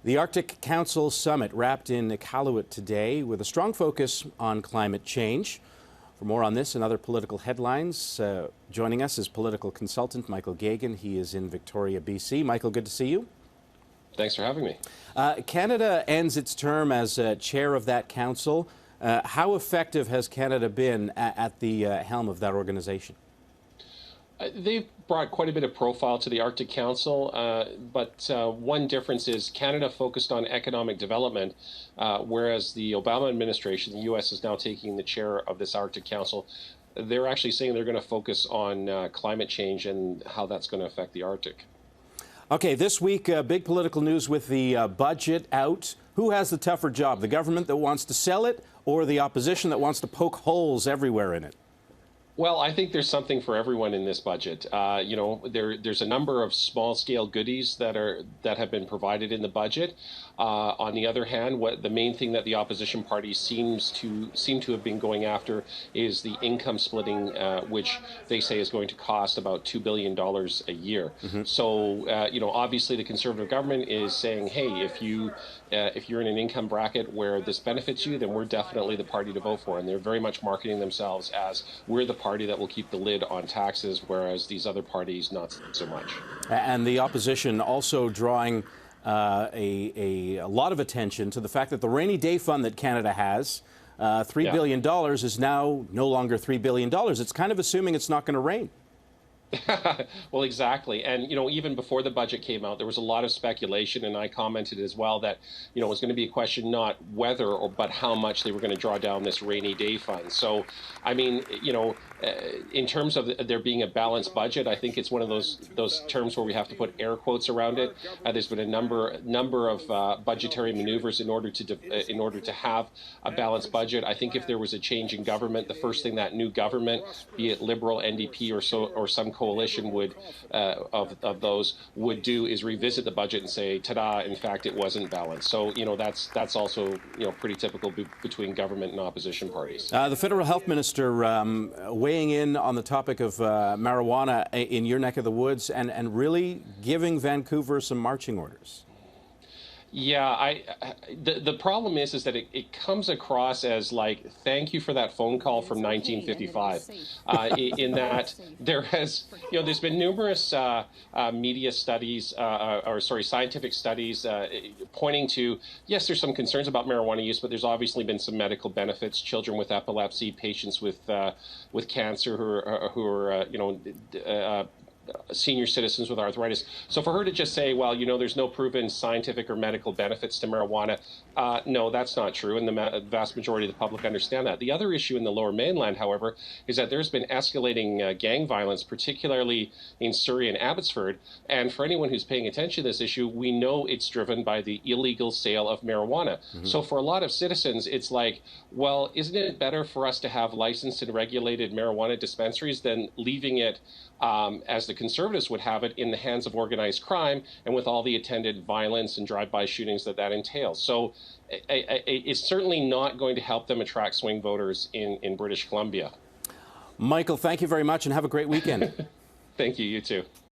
The Arctic Council Summit wrapped in Iqaluit today with a strong focus on climate change. For more on this and other political headlines, joining us is political consultant Michael Geoghegan. He is in Victoria, BC. Michael, good to see you. Thanks for having me. Canada ends its term as chair of that council. How effective has Canada been at the helm of that organization? They've brought quite a bit of profile to the Arctic Council, but one difference is Canada focused on economic development, whereas the Obama administration, the U.S., is now taking the chair of this Arctic Council. They're actually saying they're going to focus on climate change and how that's going to affect the Arctic. Okay, this week, big political news with the budget out. Who has the tougher job, the government that wants to sell it or the opposition that wants to poke holes everywhere in it? Well, I think there's something for everyone in this budget. There's a number of small-scale goodies that have been provided in the budget. On the other hand, the main thing that the opposition parties seem to have been going after is the income splitting, which they say is going to cost about $2 billion a year. Mm-hmm. So, obviously the Conservative government is saying, hey, if you're in an income bracket where this benefits you, then we're definitely the party to vote for. And they're very much marketing themselves as we're the party that will keep the lid on taxes, whereas these other parties not so much. And the opposition also drawing a lot of attention to the fact that the rainy day fund that Canada has, $3 billion, is now no longer $3 billion. It's kind of assuming it's not going to rain. Well, exactly. And, even before the budget came out, there was a lot of speculation, and I commented as well that, it was going to be a question not whether but how much they were going to draw down this rainy day fund. So, I mean, in terms of there being a balanced budget, I think it's one of those terms where we have to put air quotes around it. There's been a number of budgetary maneuvers in order to have a balanced budget. I think if there was a change in government, the first thing that new government, be it Liberal, NDP, or some coalition of those would do is revisit the budget and say, ta-da, in fact, it wasn't balanced. So, that's also, pretty typical between government and opposition parties. The federal health minister weighing in on the topic of marijuana in your neck of the woods and really giving Vancouver some marching orders. Yeah, the problem is that it comes across as like, thank you for that phone call from 1955, in that there's been numerous media studies, scientific studies pointing to, yes, there's some concerns about marijuana use, but there's obviously been some medical benefits. Children with epilepsy, patients with cancer who are senior citizens with arthritis. So for her to just say, well, there's no proven scientific or medical benefits to marijuana, no, that's not true. And the vast majority of the public understand that. The other issue in the Lower Mainland, however, is that there's been escalating gang violence, particularly in Surrey and Abbotsford. And for anyone who's paying attention to this issue, we know it's driven by the illegal sale of marijuana. Mm-hmm. So for a lot of citizens, it's like, well, isn't it better for us to have licensed and regulated marijuana dispensaries than leaving it, as the Conservatives would have it, in the hands of organized crime and with all the attendant violence and drive-by shootings that entails? So it's certainly not going to help them attract swing voters in British Columbia. Michael, thank you very much and have a great weekend. Thank you. You too.